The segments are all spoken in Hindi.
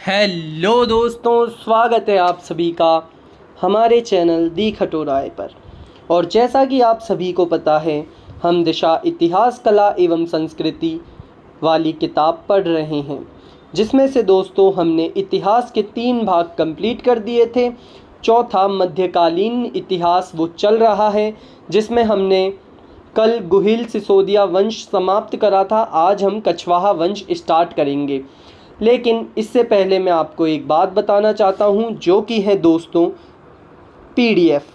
हेलो दोस्तों, स्वागत है आप सभी का हमारे चैनल दी खटोराय पर। और जैसा कि आप सभी को पता है, हम दिशा इतिहास कला एवं संस्कृति वाली किताब पढ़ रहे हैं, जिसमें से दोस्तों हमने इतिहास के 3 भाग कंप्लीट कर दिए थे। चौथा मध्यकालीन इतिहास वो चल रहा है, जिसमें हमने कल गुहिल सिसोदिया वंश समाप्त करा था। आज हम कछवाहा वंश स्टार्ट करेंगे, लेकिन इससे पहले मैं आपको एक बात बताना चाहता हूं, जो कि है दोस्तों पीडीएफ।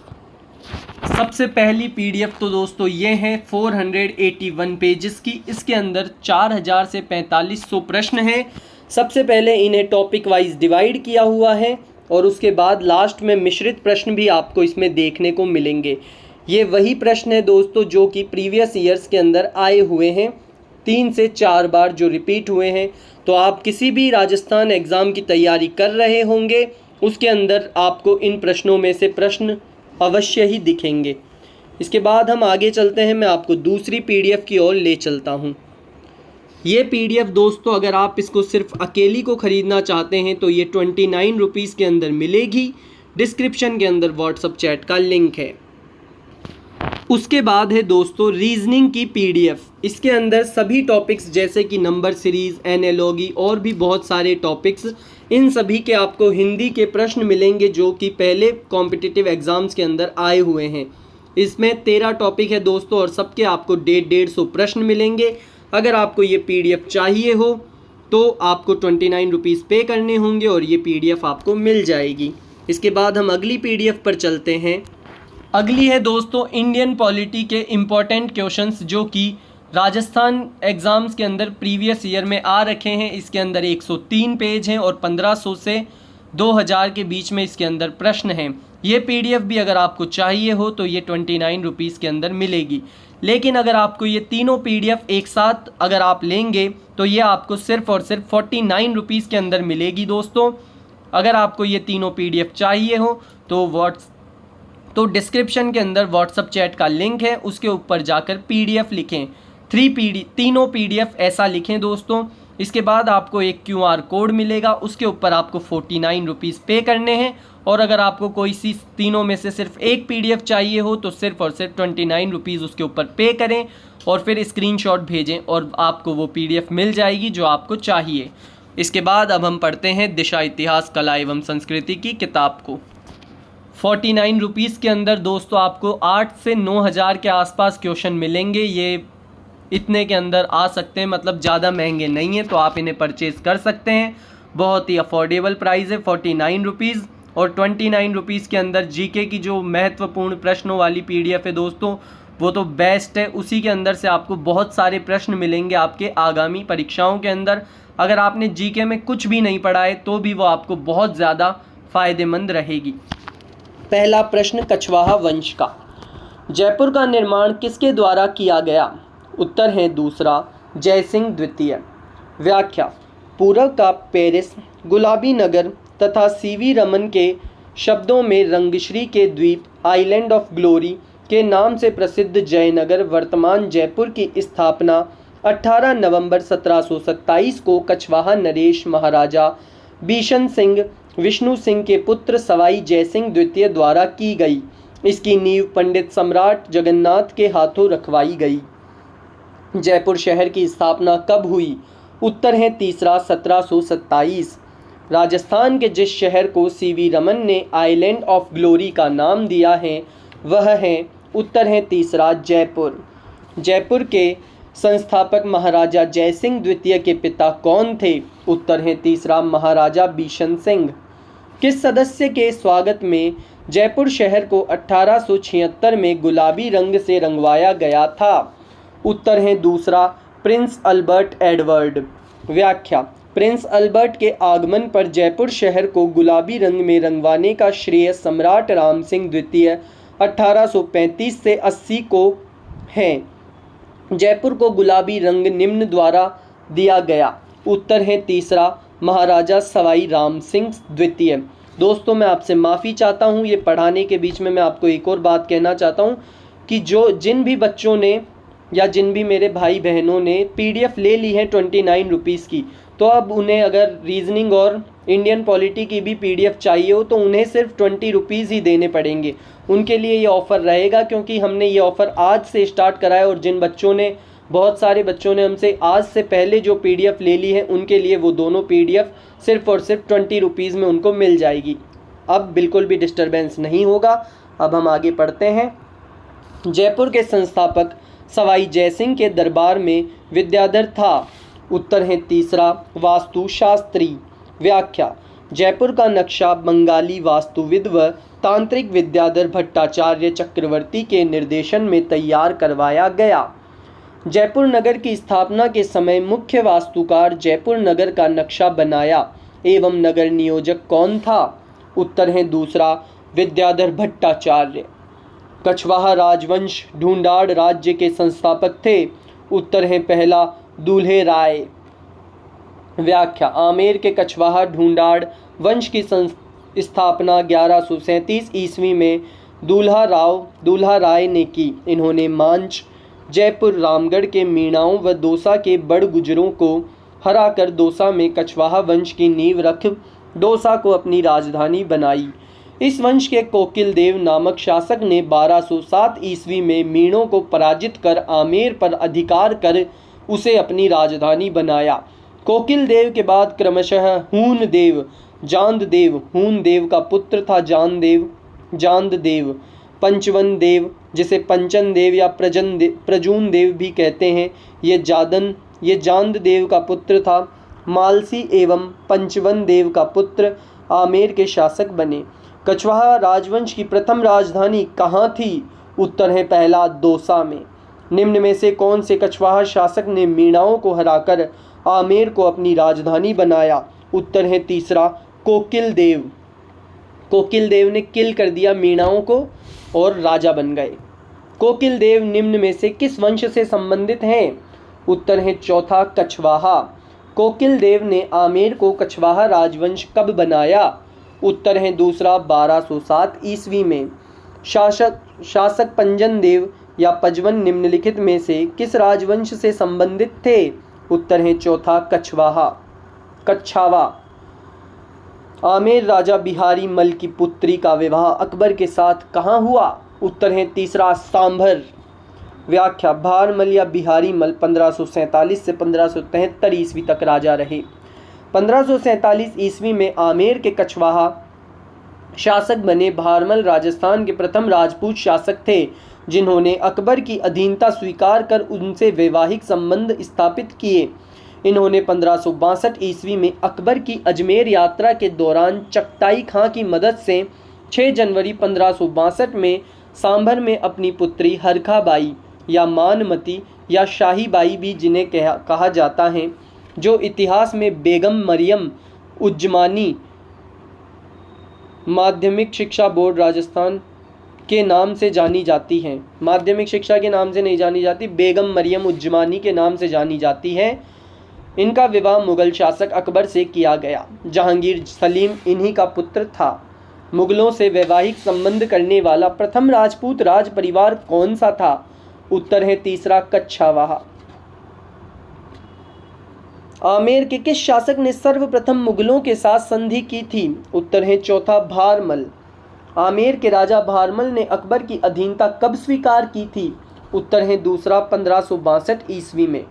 सबसे पहली पीडीएफ तो दोस्तों ये है 481 पेजेस की। इसके अंदर 4000 से 4500 प्रश्न हैं। सबसे पहले इन्हें टॉपिक वाइज डिवाइड किया हुआ है और उसके बाद लास्ट में मिश्रित प्रश्न भी आपको इसमें देखने को मिलेंगे। ये वही प्रश्न है दोस्तों जो कि प्रीवियस ईयर्स के अंदर आए हुए हैं, 3 से 4 बार जो रिपीट हुए हैं। तो आप किसी भी राजस्थान एग्ज़ाम की तैयारी कर रहे होंगे, उसके अंदर आपको इन प्रश्नों में से प्रश्न अवश्य ही दिखेंगे। इसके बाद हम आगे चलते हैं, मैं आपको दूसरी पीडीएफ की ओर ले चलता हूं। ये पीडीएफ दोस्तों, अगर आप इसको सिर्फ अकेली को ख़रीदना चाहते हैं तो ये 29 रुपीज़ के अंदर मिलेगी। डिस्क्रिप्शन के अंदर व्हाट्सएप चैट का लिंक है। उसके बाद है दोस्तों रीजनिंग की पीडीएफ। इसके अंदर सभी टॉपिक्स जैसे कि नंबर सीरीज़, एनालॉजी और भी बहुत सारे टॉपिक्स, इन सभी के आपको हिंदी के प्रश्न मिलेंगे जो कि पहले कॉम्पिटिटिव एग्ज़ाम्स के अंदर आए हुए हैं। इसमें 13 टॉपिक है दोस्तों और सबके आपको 150 प्रश्न मिलेंगे। अगर आपको ये पीडीएफ चाहिए हो तो आपको 29 रुपीज़ पे करने होंगे और ये पीडीएफ आपको मिल जाएगी। इसके बाद हम अगली पीडीएफ पर चलते हैं। अगली है दोस्तों इंडियन पॉलिटी के इम्पोर्टेंट क्वेश्चंस जो कि राजस्थान एग्ज़ाम्स के अंदर प्रीवियस ईयर में आ रखे हैं। इसके अंदर 103 पेज हैं और 1500 से 2000 के बीच में इसके अंदर प्रश्न हैं। ये पीडीएफ भी अगर आपको चाहिए हो तो ये 29 रुपीज़ के अंदर मिलेगी। लेकिन अगर आपको ये तीनों पीडीएफ एक साथ अगर आप लेंगे तो ये आपको सिर्फ और सिर्फ 49 रुपीज़ के अंदर मिलेगी दोस्तों। अगर आपको ये तीनों पीडीएफ चाहिए हो तो डिस्क्रिप्शन के अंदर व्हाट्सएप चैट का लिंक है, उसके ऊपर जाकर पीडीएफ लिखें। तीनों पीडीएफ ऐसा लिखें दोस्तों। इसके बाद आपको एक क्यूआर कोड मिलेगा, उसके ऊपर आपको 49 रुपीज़ पे करने हैं। और अगर आपको कोई सी तीनों में से सिर्फ एक पीडीएफ चाहिए हो तो सिर्फ और सिर्फ 29 रुपीज़ उसके ऊपर पे करें और फिर स्क्रीनशॉट भेजें और आपको वो पीडीएफ मिल जाएगी जो आपको चाहिए। इसके बाद अब हम पढ़ते हैं दिशा इतिहास कला एवं संस्कृति की किताब को। 49 रुपीज़ के अंदर दोस्तों आपको 8 से 9000 के आसपास क्वेश्चन मिलेंगे। ये इतने के अंदर आ सकते हैं, मतलब ज़्यादा महंगे नहीं हैं, तो आप इन्हें परचेज़ कर सकते हैं। बहुत ही अफोर्डेबल प्राइस है 49 रुपीज़। और 29 रुपीज़ के अंदर जीके की जो महत्वपूर्ण प्रश्नों वाली पीडीएफ है दोस्तों, वो तो बेस्ट है। उसी के अंदर से आपको बहुत सारे प्रश्न मिलेंगे आपके आगामी परीक्षाओं के अंदर। अगर आपने जीके में कुछ भी नहीं पढ़ा है तो भी वो आपको बहुत ज़्यादा फ़ायदेमंद रहेगी। पहला प्रश्न कछवाहा वंश का। जयपुर का निर्माण किसके द्वारा किया गया? उत्तर है दूसरा, जयसिंह द्वितीय। व्याख्या: पूर्व का पेरिस, गुलाबी नगर तथा सीवी रमन के शब्दों में रंगश्री के द्वीप, आइलैंड ऑफ ग्लोरी के नाम से प्रसिद्ध जयनगर वर्तमान जयपुर की स्थापना 18 नवंबर 1727 को कछवाहा नरेश महाराजा बिशन सिंह विष्णु सिंह के पुत्र सवाई जयसिंह द्वितीय द्वारा की गई। इसकी नींव पंडित सम्राट जगन्नाथ के हाथों रखवाई गई। जयपुर शहर की स्थापना कब हुई? उत्तर है तीसरा, 1727। राजस्थान के जिस शहर को सीवी रमन ने आइलैंड ऑफ ग्लोरी का नाम दिया है वह है, उत्तर है तीसरा, जयपुर। जयपुर के संस्थापक महाराजा जयसिंह द्वितीय के पिता कौन थे? उत्तर है तीसरा, महाराजा बिशन सिंह। किस सदस्य के स्वागत में जयपुर शहर को 1876 में गुलाबी रंग से रंगवाया गया था? उत्तर है दूसरा, प्रिंस अल्बर्ट एडवर्ड। व्याख्या: प्रिंस अल्बर्ट के आगमन पर जयपुर शहर को गुलाबी रंग में रंगवाने का श्रेय सम्राट राम सिंह द्वितीय 1835 से 80 को है। जयपुर को गुलाबी रंग निम्न द्वारा दिया गया। उत्तर है तीसरा, महाराजा सवाई राम सिंह द्वितीय। दोस्तों मैं आपसे माफ़ी चाहता हूँ, ये पढ़ाने के बीच में मैं आपको एक और बात कहना चाहता हूँ कि जिन भी बच्चों ने या जिन भी मेरे भाई बहनों ने PDF ले ली है 29 रुपीज़ की, तो अब उन्हें अगर रीजनिंग और इंडियन पॉलिटी की भी PDF चाहिए हो तो उन्हें सिर्फ 20 रुपीज़ ही देने पड़ेंगे। उनके लिए ये ऑफ़र रहेगा, क्योंकि हमने ये ऑफ़र आज से स्टार्ट करा है और जिन बच्चों ने, बहुत सारे बच्चों ने हमसे आज से पहले जो PDF ले ली है, उनके लिए वो दोनों PDF सिर्फ और सिर्फ 20 रुपीज़ में उनको मिल जाएगी। अब बिल्कुल भी डिस्टर्बेंस नहीं होगा। अब हम आगे पढ़ते हैं। जयपुर के संस्थापक सवाई जयसिंह के दरबार में विद्याधर था। उत्तर है तीसरा, वास्तुशास्त्री। व्याख्या, जयपुर का नक्शा बंगाली वास्तुविद व तांत्रिक विद्याधर भट्टाचार्य चक्रवर्ती के निर्देशन में तैयार करवाया गया। जयपुर नगर की स्थापना के समय मुख्य वास्तुकार जयपुर नगर का नक्शा बनाया एवं नगर नियोजक कौन था? उत्तर है दूसरा, विद्याधर भट्टाचार्य। कछवाहा राजवंश ढूंढाड़ राज्य के संस्थापक थे। उत्तर है पहला, दूल्हे राय। व्याख्या, आमेर के कछवाहा ढूंढाड़ वंश की स्थापना 1137 ईस्वी में दूल्हा राय ने की। इन्होंने मांच, जयपुर, रामगढ़ के मीणाओं व दौसा के बड़ गुजरों को हराकर दौसा में कछवाहा वंश की नींव रख दौसा को अपनी राजधानी बनाई। इस वंश के कोकिल देव नामक शासक ने 1207 ईस्वी में मीणों को पराजित कर आमेर पर अधिकार कर उसे अपनी राजधानी बनाया। कोकिल देव के बाद क्रमशः हून देव, जांद देव, हून देव का पुत्र था जांद देव, पंचवन देव जिसे पंचन देव या प्रजून देव भी कहते हैं, ये जांद देव का पुत्र था। मालसी एवं पंचवन देव का पुत्र आमेर के शासक बने। कछवाहा राजवंश की प्रथम राजधानी कहाँ थी? उत्तर है पहला, दौसा में। निम्न में से कौन से कछवाहा शासक ने मीणाओं को हराकर आमेर को अपनी राजधानी बनाया? उत्तर है तीसरा, कोकिल देव। कोकिल देव ने किल कर दिया मीणाओं को और राजा बन गए। कोकिल देव निम्न में से किस वंश से संबंधित हैं? उत्तर है चौथा, कछवाहा। कोकिल देव ने आमेर को कछवाहा राजवंश कब बनाया? उत्तर है दूसरा, 1207 ईस्वी में। शासक पंजन देव या पजवन निम्नलिखित में से किस राजवंश से संबंधित थे? उत्तर है चौथा, कच्छावा। आमेर राजा बिहारी मल की पुत्री का विवाह अकबर के साथ कहाँ हुआ? उत्तर है तीसरा, सांभर। व्याख्या, भारमल या बिहारी मल 1547 से 1573 ईस्वी तक राजा रहे। 1547 ईस्वी में आमेर के कछवाहा शासक बने। भारमल राजस्थान के प्रथम राजपूत शासक थे जिन्होंने अकबर की अधीनता स्वीकार कर उनसे वैवाहिक संबंध स्थापित किए। इन्होंने 1562 ईस्वी में अकबर की अजमेर यात्रा के दौरान चगताई खां की मदद से 6 जनवरी 1562 में सांभर में अपनी पुत्री हरखा बाई या मानमती या शाही बाई भी जिन्हें कहा जाता है, जो इतिहास में बेगम मरियम उज्जमानी माध्यमिक शिक्षा बोर्ड राजस्थान के नाम से जानी जाती हैं। माध्यमिक शिक्षा के नाम से नहीं जानी जाती, बेगम मरियम उज्जमानी के नाम से जानी जाती है। इनका विवाह मुगल शासक अकबर से किया गया। जहांगीर सलीम इन्हीं का पुत्र था। मुगलों से वैवाहिक संबंध करने वाला प्रथम राजपूत राज परिवार कौन सा था? उत्तर है तीसरा, कच्छावाहा। आमेर के किस शासक ने सर्वप्रथम मुगलों के साथ संधि की थी? उत्तर है चौथा, भारमल। आमेर के राजा भारमल ने अकबर की अधीनता कब स्वीकार की थी? उत्तर है दूसरा, 1562 ईस्वी में।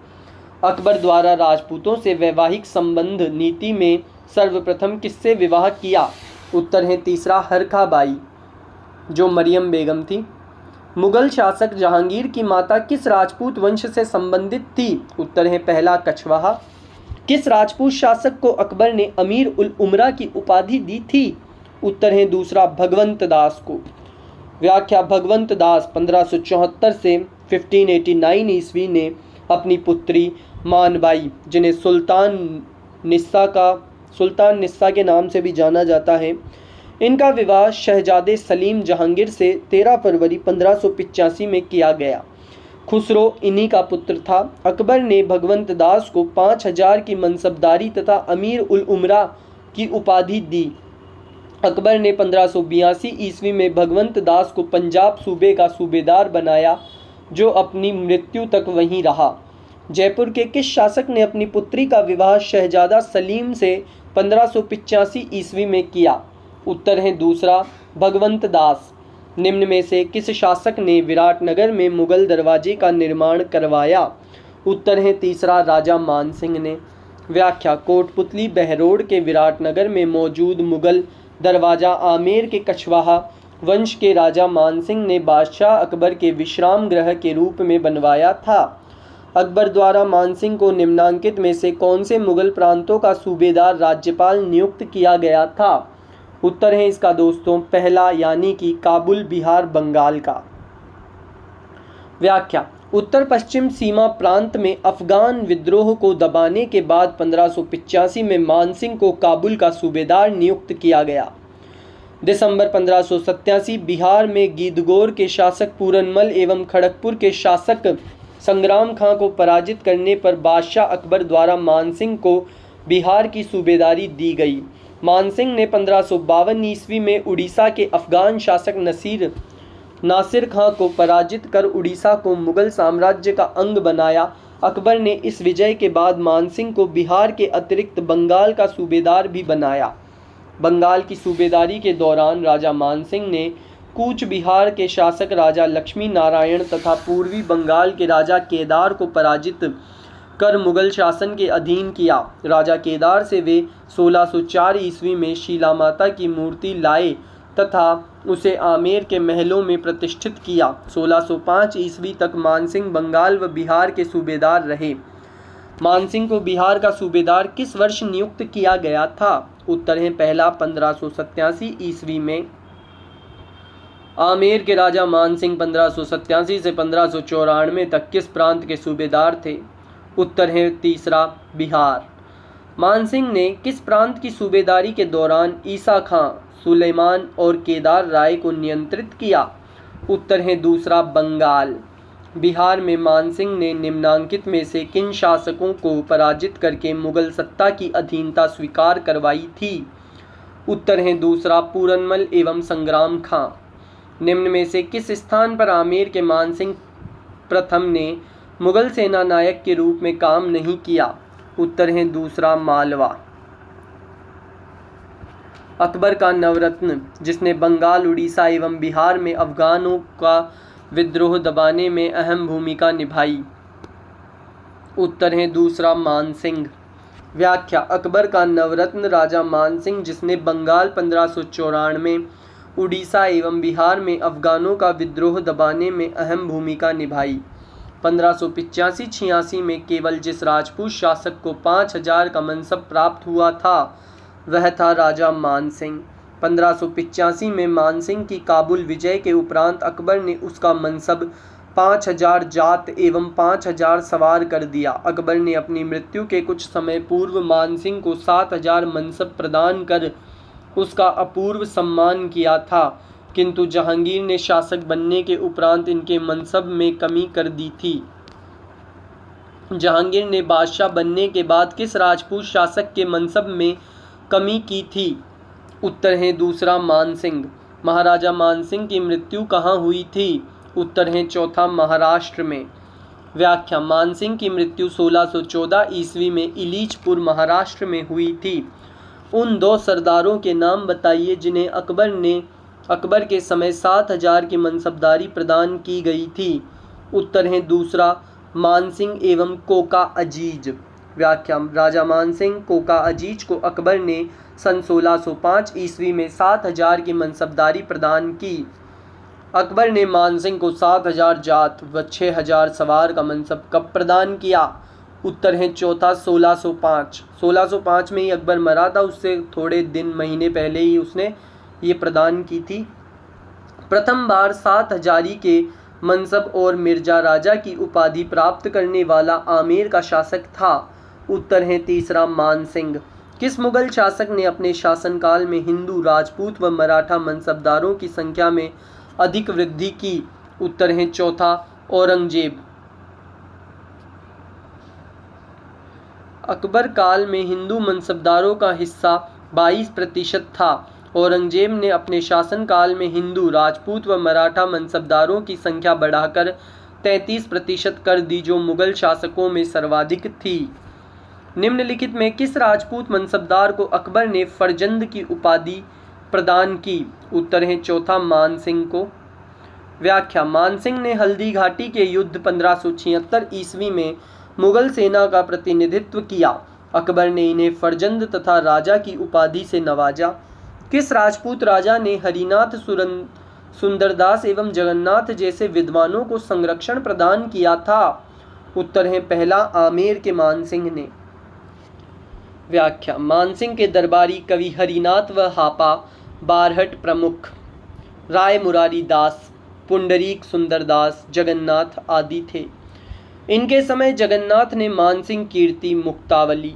अकबर द्वारा राजपूतों से वैवाहिक संबंध नीति में सर्वप्रथम किससे विवाह किया? उत्तर है तीसरा, हरखा बाई, जो मरियम बेगम थी। मुगल शासक जहांगीर की माता किस राजपूत वंश से संबंधित थी? उत्तर है पहला, कछवाहा। किस राजपूत शासक को अकबर ने अमीर उल उमरा की उपाधि दी थी? उत्तर है दूसरा, भगवंत दास को। व्याख्या, भगवंत दास 1574 से 1589 ईस्वी ने अपनी पुत्री मानबाई, जिन्हें सुल्तान निस्सा के नाम से भी जाना जाता है, इनका विवाह शहजादे सलीम जहांगीर से 13 फरवरी 1585 में किया गया। खुसरो इन्हीं का पुत्र था। अकबर ने भगवंत दास को 5000 की मनसबदारी तथा अमीर उल उमरा की उपाधि दी। अकबर ने 1582 ईस्वी में भगवंत दास को पंजाब सूबे का सूबेदार बनाया। जो अपनी मृत्यु तक वहीं रहा। जयपुर के किस शासक ने अपनी पुत्री का विवाह शहजादा सलीम से 1585 ईस्वी में किया? उत्तर है दूसरा, भगवंत दास। निम्न में से किस शासक ने विराटनगर में मुगल दरवाजे का निर्माण करवाया? उत्तर है तीसरा, राजा मानसिंह ने। व्याख्या, कोटपुतली बहरोड के विराटनगर में मौजूद मुगल दरवाजा आमेर के कछवाहा वंश के राजा मानसिंह ने बादशाह अकबर के विश्राम गृह के रूप में बनवाया था। अकबर द्वारा मानसिंह को निम्नांकित में से कौन से मुगल प्रांतों का सूबेदार राज्यपाल नियुक्त किया गया था? उत्तर है इसका दोस्तों पहला, यानी कि काबुल बिहार बंगाल का। व्याख्या, उत्तर पश्चिम सीमा प्रांत में अफगान विद्रोह को दबाने के बाद 1585 में मानसिंह को काबुल का सूबेदार नियुक्त किया गया। दिसंबर 1587 बिहार में गीदगोर के शासक पूरनमल एवं खड़गपुर के शासक संग्राम खां को पराजित करने पर बादशाह अकबर द्वारा मानसिंह को बिहार की सूबेदारी दी गई। मानसिंह ने 1552 ईस्वी में उड़ीसा के अफगान शासक नासिर खां को पराजित कर उड़ीसा को मुगल साम्राज्य का अंग बनाया। अकबर ने इस विजय के बाद मानसिंह को बिहार के अतिरिक्त बंगाल का सूबेदार भी बनाया। बंगाल की सूबेदारी के दौरान राजा मानसिंह ने कूच बिहार के शासक राजा लक्ष्मी नारायण तथा पूर्वी बंगाल के राजा केदार को पराजित कर मुगल शासन के अधीन किया। राजा केदार से वे 1604 ईस्वी में शीला माता की मूर्ति लाए तथा उसे आमेर के महलों में प्रतिष्ठित किया। 1605 ईस्वी तक मानसिंह बंगाल व बिहार के सूबेदार रहे। मानसिंह को बिहार का सूबेदार किस वर्ष नियुक्त किया गया था? उत्तर है पहला, 1587 ईस्वी में। आमेर के राजा मानसिंह 1587 से 1594 तक किस प्रांत के सूबेदार थे? उत्तर है तीसरा, बिहार। मानसिंह ने किस प्रांत की सूबेदारी के दौरान ईसा खां, सुलेमान और केदार राय को नियंत्रित किया? उत्तर है दूसरा, बंगाल। बिहार में मानसिंह ने निम्नांकित में से किन शासकों को पराजित करके मुगल सत्ता की अधीनता स्वीकार करवाई थी? उत्तर है दूसरा, पूरनमल एवं संग्राम खां। निम्न में से किस स्थान पर आमेर के मानसिंह प्रथम ने मुगल सेना नायक के रूप में काम नहीं किया? उत्तर है दूसरा, मालवा। अकबर का नवरत्न जिसने बंगाल, उड़ीसा एवं बिहार में अफगानों का विद्रोह दबाने में अहम भूमिका निभाई? उत्तर है दूसरा, मानसिंह। व्याख्या, अकबर का नवरत्न राजा मानसिंह जिसने बंगाल 1594, उड़ीसा एवं बिहार में अफगानों का विद्रोह दबाने में अहम भूमिका निभाई। 1585-86 में केवल जिस राजपूत शासक को 5000 का मनसब प्राप्त हुआ था वह था राजा मानसिंह। 1585 में मानसिंह की काबुल विजय के उपरांत अकबर ने उसका मनसब 5000 जात एवं 5000 सवार कर दिया। अकबर ने अपनी मृत्यु के कुछ समय पूर्व मानसिंह को 7000 मनसब प्रदान कर उसका अपूर्व सम्मान किया था, किंतु जहांगीर ने शासक बनने के उपरांत इनके मनसब में कमी कर दी थी। जहांगीर ने बादशाह बनने के बाद किस राजपूत शासक के मनसब में कमी की थी? उत्तर है दूसरा, मानसिंह। महाराजा मानसिंह की मृत्यु कहाँ हुई थी? उत्तर है चौथा, महाराष्ट्र में। व्याख्या, मानसिंह की मृत्यु 1614 ईस्वी में इलीचपुर महाराष्ट्र में हुई थी। उन 2 सरदारों के नाम बताइए जिन्हें अकबर के समय 7000 की मनसबदारी प्रदान की गई थी। उत्तर है दूसरा, मानसिंह एवं कोका अजीज। व्याख्या, राजा मानसिंह कोका अजीज को अकबर ने सन 1605 ईस्वी में 7000 की मनसबदारी प्रदान की। अकबर ने मानसिंह को 7000 जात व 6000 सवार का मनसब कब प्रदान किया? उत्तर है चौथा, 1605। 1605 में ही अकबर मरा था, उससे थोड़े दिन महीने पहले ही उसने ये प्रदान की थी। प्रथम बार 7000 के मनसब और मिर्जा राजा की उपाधि प्राप्त करने वाला आमेर का शासक था। उत्तर है तीसरा, मानसिंह। किस मुगल शासक ने अपने शासनकाल में हिंदू, राजपूत व मराठा मनसबदारों की संख्या में अधिक वृद्धि की? उत्तर है चौथा, औरंगजेब। अकबर काल में हिंदू मनसबदारों का हिस्सा 22% था। औरंगजेब ने अपने शासनकाल में हिंदू, राजपूत व मराठा मनसबदारों की संख्या बढ़ाकर 33% कर दी, जो मुगल शासकों में सर्वाधिक थी। निम्नलिखित में किस राजपूत मनसबदार को अकबर ने फरजंद की उपाधि प्रदान की? उत्तर है चौथा, मानसिंह को। व्याख्या: मानसिंह ने हल्दी घाटी के युद्ध 1576 ईस्वी में मुगल सेना का प्रतिनिधित्व किया। अकबर ने इन्हें फरजंद तथा राजा की उपाधि से नवाजा। किस राजपूत राजा ने हरिनाथ, सुंदरदास एवं जगन्नाथ जैसे विद्वानों को संरक्षण प्रदान किया था? उत्तर है पहला, आमेर के मानसिंह ने। व्याख्या: मानसिंह के दरबारी कवि हरिनाथ व हापा बारहट प्रमुख, राय मुरारी दास, पुंडरीक सुंदरदास, जगन्नाथ आदि थे। इनके समय जगन्नाथ ने मानसिंह कीर्ति मुक्तावली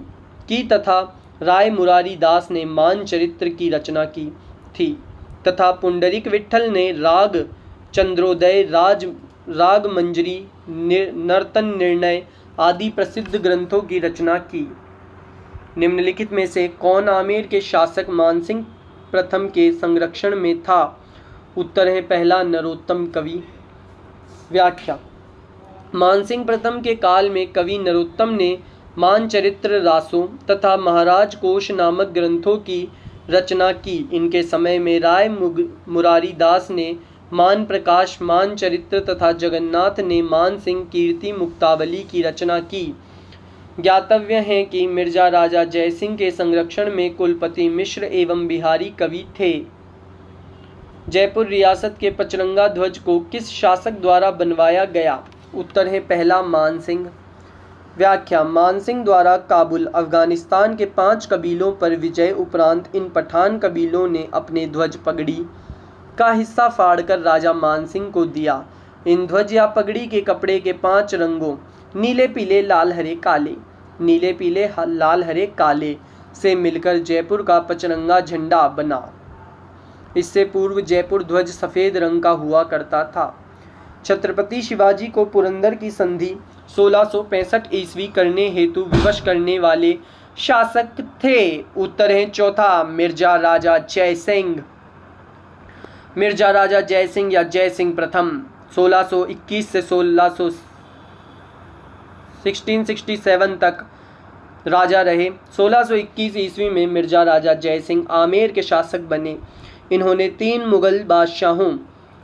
की तथा राय मुरारी दास ने मानचरित्र की रचना की थी तथा पुंडरीक विट्ठल ने राग चंद्रोदय, राग मंजरी, नर्तन निर्णय आदि प्रसिद्ध ग्रंथों की रचना की। निम्नलिखित में से कौन आमेर के शासक मानसिंह प्रथम के संरक्षण में था? उत्तर है पहला, नरोत्तम कवि। व्याख्या: मानसिंह प्रथम के काल में कवि नरोत्तम ने मानचरित्र, रासों तथा महाराज कोश नामक ग्रंथों की रचना की। इनके समय में राय मुरारी दास ने मान प्रकाश, मानचरित्र तथा जगन्नाथ ने मानसिंह कीर्ति मुक्तावली की रचना की। ज्ञातव्य है कि मिर्जा राजा जयसिंह के संरक्षण में कुलपति मिश्र एवं बिहारी कवि थे। जयपुर रियासत के पचरंगा ध्वज को किस शासक द्वारा बनवाया गया? उत्तर है पहला, मानसिंह। व्याख्या: मानसिंह द्वारा काबुल, अफगानिस्तान के 5 कबीलों पर विजय उपरांत इन पठान कबीलों ने अपने ध्वज पगड़ी का हिस्सा फाड़कर राजा मानसिंह को दिया। इन ध्वज या पगड़ी के कपड़े के 5 रंगों नीले, पीले, लाल, हरे, काले, नीले, पीले, लाल, हरे, काले से मिलकर जयपुर का पचरंगा झंडा बना। इससे पूर्व जयपुर ध्वज सफेद रंग का हुआ करता था। छत्रपति शिवाजी को पुरंदर की संधि 1665 ईस्वी करने हेतु विवश करने वाले शासक थे? उत्तर है चौथा, मिर्जा राजा जयसिंह। मिर्जा राजा जयसिंह या जयसिंह प्रथम 1621 से 1667 तक राजा रहे। 1621 ईस्वी में मिर्जा राजा जयसिंह आमेर के शासक बने। इन्होंने 3 मुगल बादशाहों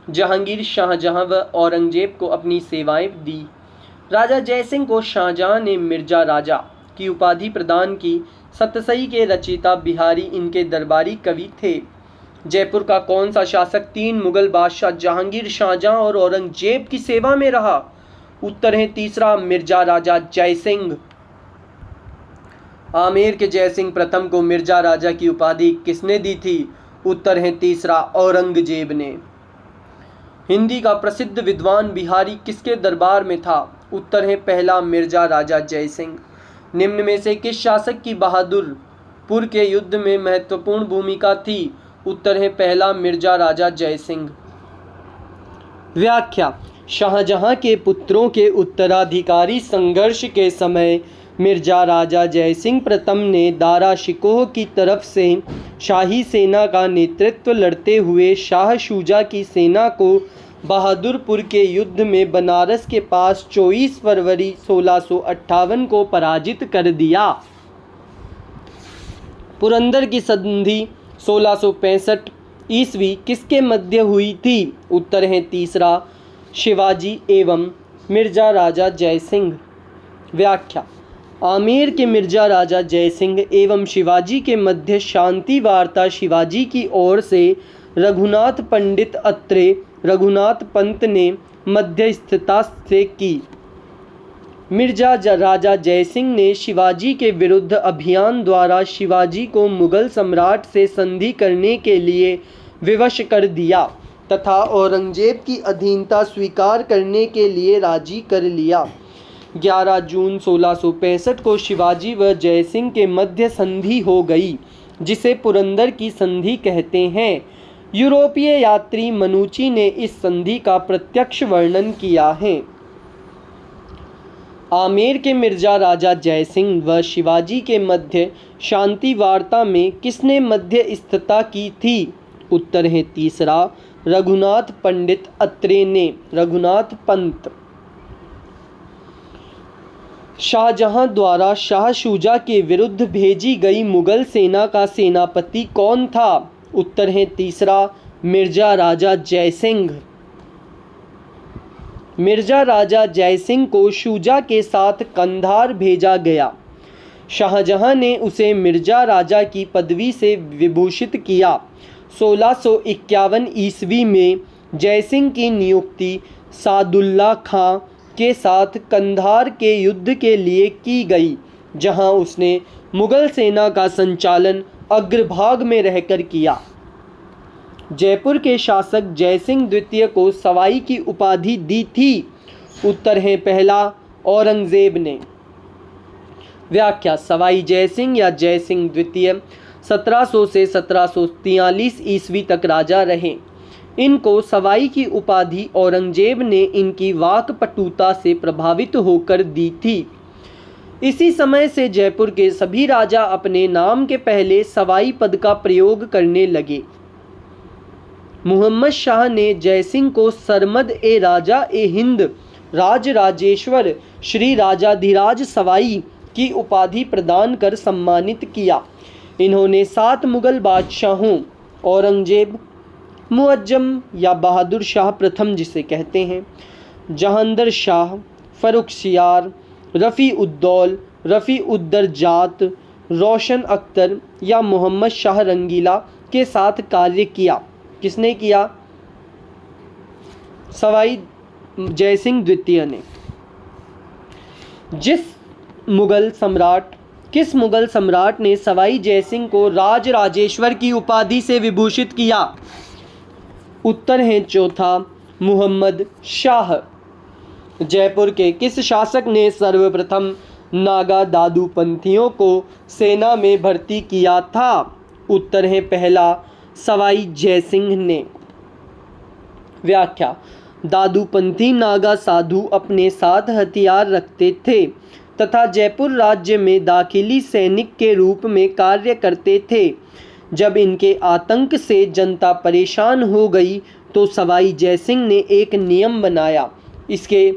जहांगीर, शाहजहां व औरंगजेब को अपनी सेवाएं दी। राजा जयसिंह को शाहजहां ने मिर्जा राजा की उपाधि प्रदान की। सतसई के रचयिता बिहारी इनके दरबारी कवि थे। जयपुर का कौन सा शासक 3 मुगल बादशाह जहांगीर, शाहजहां और औरंगजेब की सेवा में रहा? उत्तर है तीसरा, मिर्जा राजा जयसिंह। आमेर के जयसिंह प्रथम को मिर्जा राजा की उपाधि किसने दी थी? उत्तर है तीसरा, औरंगजेब ने। हिंदी का प्रसिद्ध विद्वान बिहारी किसके दरबार में था? उत्तर है पहला, मिर्जा राजा जयसिंह। निम्न में से किस शासक की बहादुरपुर के युद्ध में महत्वपूर्ण भूमिका थी? उत्तर है पहला, मिर्जा राजा जयसिंह। व्याख्या: शाहजहां के पुत्रों के उत्तराधिकारी संघर्ष के समय मिर्जा राजा जयसिंह प्रथम ने दारा शिकोह की तरफ से शाही सेना का नेतृत्व लड़ते हुए शाह शुजा की सेना को बहादुरपुर के युद्ध में बनारस के पास 24 फरवरी 1658 को पराजित कर दिया। पुरंदर की संधि 1665 ईस्वी किसके मध्य हुई थी? उत्तर है तीसरा, शिवाजी एवं मिर्जा राजा जयसिंह। व्याख्या: आमेर के मिर्जा राजा जयसिंह एवं शिवाजी के मध्य शांति वार्ता शिवाजी की ओर से रघुनाथ पंडित अत्रे रघुनाथ पंत ने मध्यस्थता से की। मिर्जा राजा जयसिंह ने शिवाजी के विरुद्ध अभियान द्वारा शिवाजी को मुगल सम्राट से संधि करने के लिए विवश कर दिया तथा औरंगजेब की अधीनता स्वीकार करने के लिए राजी कर लिया। 11 जून 1665 को शिवाजी व जयसिंह के मध्य संधि हो गई, जिसे पुरंदर की संधि कहते हैं। यूरोपीय यात्री मनुची ने इस संधि का प्रत्यक्ष वर्णन किया है। आमेर के मिर्जा राजा जयसिंह व शिवाजी के मध्य शांति वार्ता में किसने मध्यस्थता की थी? उत्तर है तीसरा, रघुनाथ पंडित अत्रे ने। रघुनाथ पंत। शाहजहां द्वारा शाह शुजा के विरुद्ध भेजी गई मुगल सेना का सेनापति कौन था? उत्तर है तीसरा, मिर्ज़ा राजा जयसिंह। मिर्ज़ा राजा जयसिंह को शुजा के साथ कंधार भेजा गया। शाहजहां ने उसे मिर्ज़ा राजा की पदवी से विभूषित किया। 1651 ईस्वी में जयसिंह की नियुक्ति सादुल्ला खां के साथ कंधार के युद्ध के लिए की गई, जहां उसने मुगल सेना का संचालन अग्रभाग में रहकर किया। जयपुर के शासक जयसिंह द्वितीय को सवाई की उपाधि दी थी। उत्तर है पहला, औरंगजेब ने। व्याख्या: सवाई जयसिंह या जयसिंह द्वितीय 1700 से 1743 ईस्वी तक राजा रहे। इनको सवाई की उपाधि औरंगजेब ने इनकी वाक्पटुता से प्रभावित होकर दी थी। इसी समय से जयपुर के सभी राजा अपने नाम के पहले सवाई पद का प्रयोग करने लगे। मुहम्मद शाह ने जयसिंह को सरमद ए राजा ए हिंद राज राजेश्वर श्री राजाधिराज सवाई की उपाधि प्रदान कर सम्मानित किया। इन्होंने 7 मुगल बादशाहों औरंगजेब, मुअज्जम या बहादुर शाह प्रथम जिसे कहते हैं, जहांदर शाह, फर्रुखसियार, रफ़ी-उद-दौल, रफ़ी-उद-दरजात, रोशन अख्तर या मोहम्मद शाह रंगीला के साथ कार्य किया। किसने किया? सवाई जयसिंह द्वितीय ने। किस मुगल सम्राट ने सवाई जयसिंह को राज राजेश्वर की उपाधि से विभूषित किया? उत्तर है चौथा, मुहम्मद शाह। जयपुर के किस शासक ने सर्वप्रथम नागा दादूपंथियों को सेना में भर्ती किया था? उत्तर है पहला, सवाई जयसिंह ने। व्याख्या: दादूपंथी नागा साधु अपने साथ हथियार रखते थे तथा जयपुर राज्य में दाखिली सैनिक के रूप में कार्य करते थे। जब इनके आतंक से जनता परेशान हो गई तो सवाई जयसिंह ने एक नियम बनाया। इसके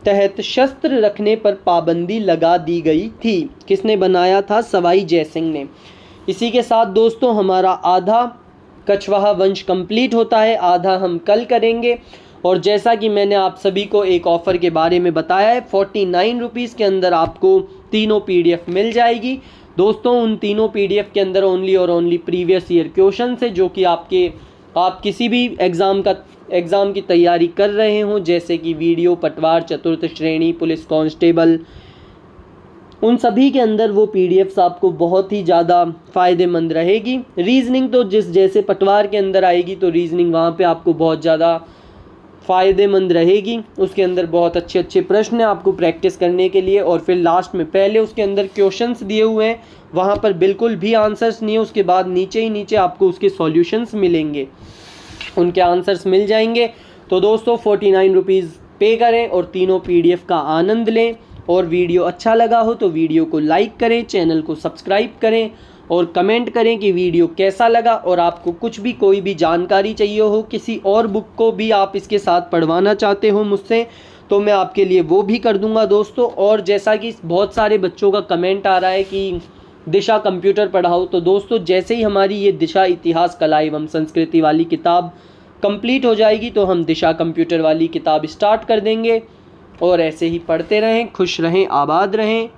तहत शस्त्र रखने पर पाबंदी लगा दी गई थी। किसने बनाया था? सवाई जयसिंह ने। इसी के साथ दोस्तों हमारा आधा कछवाहा वंश कंप्लीट होता है, आधा हम कल करेंगे। और जैसा कि मैंने आप सभी को एक ऑफ़र के बारे में बताया है, 49 रुपीज़ के अंदर आपको तीनों PDF मिल जाएगी। दोस्तों उन तीनों PDF के अंदर ओनली और ओनली प्रीवियस ईयर क्वेश्चन है, जो कि आप किसी भी एग्ज़ाम की तैयारी कर रहे हों, जैसे कि वीडियो, पटवार, चतुर्थ श्रेणी, पुलिस कांस्टेबल, उन सभी के अंदर वो PDFs आपको बहुत ही ज़्यादा फ़ायदेमंद रहेगी। रीजनिंग तो जैसे पटवार के अंदर आएगी, तो रीजनिंग वहाँ पे आपको बहुत ज़्यादा फ़ायदेमंद रहेगी। उसके अंदर बहुत अच्छे अच्छे प्रश्न हैं आपको प्रैक्टिस करने के लिए। और फिर लास्ट में पहले उसके अंदर क्वेश्चंस दिए हुए हैं, वहाँ पर बिल्कुल भी आंसर्स नहीं है। उसके बाद नीचे ही नीचे आपको उसके सॉल्यूशंस मिलेंगे, उनके आंसर्स मिल जाएंगे। तो दोस्तों 49 रुपीज़ पे करें और तीनों PDF का आनंद लें। और वीडियो अच्छा लगा हो तो वीडियो को लाइक करें, चैनल को सब्सक्राइब करें और कमेंट करें कि वीडियो कैसा लगा। और आपको कोई भी जानकारी चाहिए हो, किसी और बुक को भी आप इसके साथ पढ़वाना चाहते हो मुझसे, तो मैं आपके लिए वो भी कर दूंगा दोस्तों। और जैसा कि बहुत सारे बच्चों का कमेंट आ रहा है कि दिशा कंप्यूटर पढ़ाओ, तो दोस्तों जैसे ही हमारी ये दिशा इतिहास, कला एवं संस्कृति वाली किताब कंप्लीट हो जाएगी तो हम दिशा कंप्यूटर वाली किताब स्टार्ट कर देंगे। और ऐसे ही पढ़ते रहें, खुश रहें, आबाद रहें।